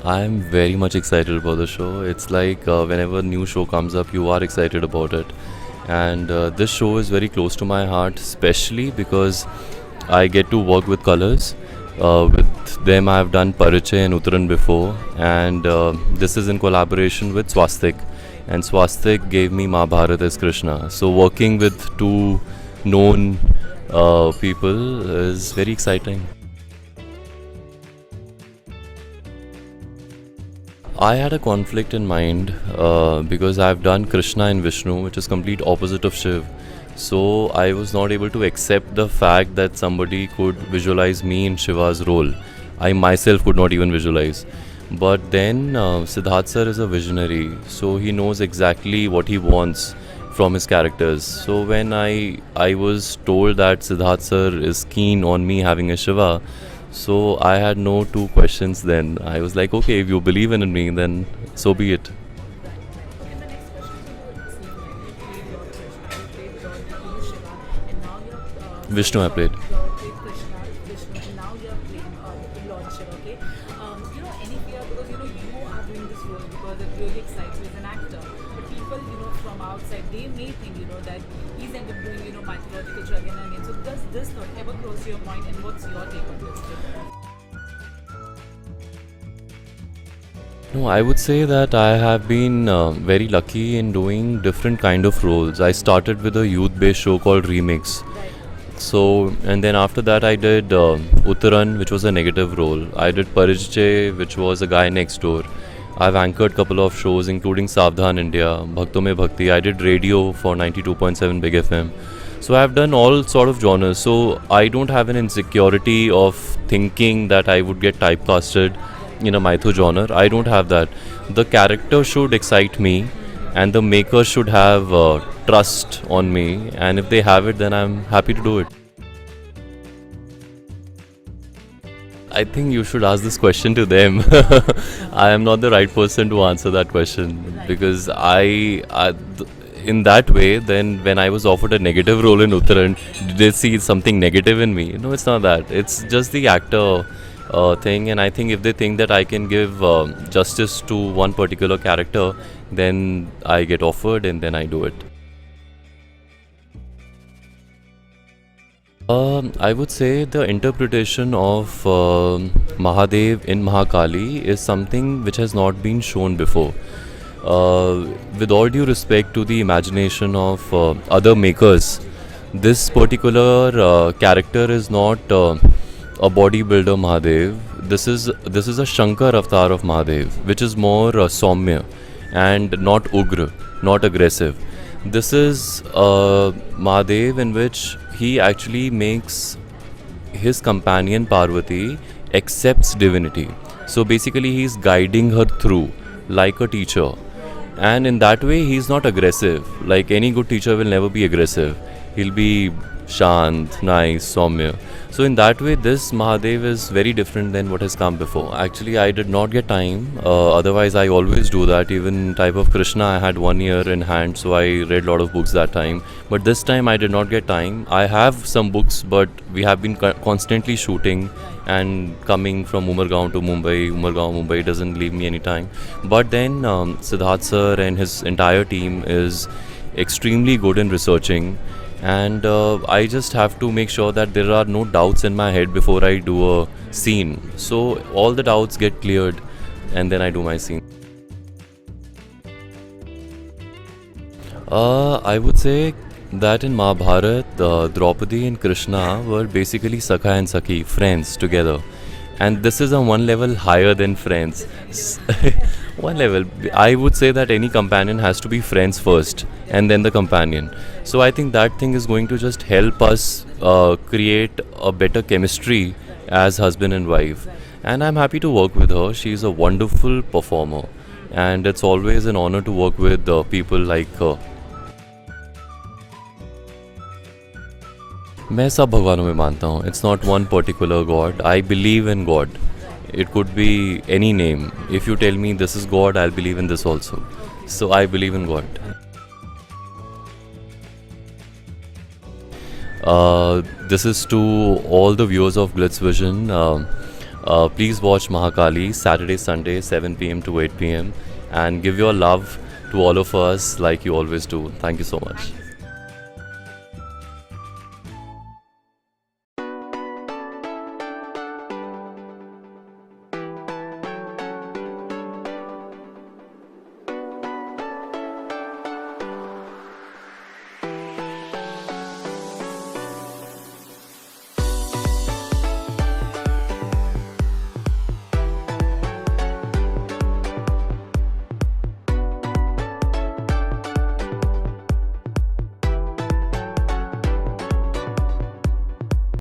I'm very much excited about the show. It's like whenever a new show comes up, you are excited about it. And this show is very close to my heart, especially because I get to work with colors. With them, I've done Parichay and Uttaran before, and this is in collaboration with Swastik. And Swastik gave me Mahabharat as Krishna. So, working with two known people is very exciting. I had a conflict in mind because I've done Krishna and Vishnu, which is complete opposite of Shiv. So I was not able to accept the fact that somebody could visualize me in Shiva's role. I myself could not even visualize. But then Siddharth sir is a visionary, so he knows exactly what he wants from his characters. So when I was told that Siddharth sir is keen on me having a Shiva, so I had no two questions then. I was like, okay, if you believe in me, then so be it. Okay, the next question is about the same line. You played Lord Krishna, you played Lord Shiva, and now Vishnu I played. you're played Krishna, Vishnu, and now you're playing Lord Shiva. Okay, any fear because you are doing this role because it really excites you as an actor. But people, from outside, they may think that he's end up doing mythological dragon again. So does this not ever cross your mind? And what's your take on this? No, I would say that I have been very lucky in doing different kind of roles. I started with a youth-based show called Remix. So, and then after that I did Uttaran, which was a negative role. I did Parijay, which was a guy next door. I've anchored couple of shows including Savdhan India, Bhakto Mein Bhakti. I did radio for 92.7 Big FM. So I've done all sort of genres. So I don't have an insecurity of thinking that I would get typecasted in a mytho genre. I don't have that. The character should excite me, and the makers should have trust on me. And if they have it, then I'm happy to do it. I think you should ask this question to them. I am not the right person to answer that question because in that way, then when I was offered a negative role in Uttaran, did they see something negative in me? No, it's not that. It's just the actor thing, and I think if they think that I can give justice to one particular character, then I get offered and then I do it. I would say the interpretation of Mahadev in Mahakali is something which has not been shown before. With all due respect to the imagination of other makers, this particular character is not a bodybuilder Mahadev. This is a Shankar avatar of Mahadev, which is more Saumya and not Ugra, not aggressive. This is Mahadev in which he actually makes his companion Parvati accepts divinity. So basically, he's guiding her through like a teacher, and in that way, he's not aggressive. Like any good teacher will never be aggressive. He'll be shant, nice, Saumya. So in that way, this Mahadev is very different than what has come before. Actually, I did not get time. Otherwise, I always do that. Even type of Krishna, I had 1 year in hand, so I read a lot of books that time. But this time, I did not get time. I have some books, but we have been constantly shooting and coming from Umargaon to Mumbai. Umargaon, Mumbai doesn't leave me any time. But then Siddharth sir and his entire team is extremely good in researching, and I just have to make sure that there are no doubts in my head before I do a scene. So all the doubts get cleared, and then I do my scene. I would say that in Mahabharat, Draupadi and Krishna were basically Sakha and Sakhi, friends together. And this is a one level higher than friends. One level. I would say that any companion has to be friends first and then the companion. So I think that thing is going to just help us create a better chemistry as husband and wife. And I'm happy to work with her. She's a wonderful performer. And it's always an honor to work with people like her. मैं सब भगवानों में मानता हूँ. It's not one particular God. I believe in God. It could be any name. If you tell me this is God, I'll believe in this also. So I believe in God. This is to all the viewers of Glitz Vision. Please watch Mahakali Saturday, Sunday, 7 p.m. to 8 p.m. and give your love to all of us like you always do. Thank you so much.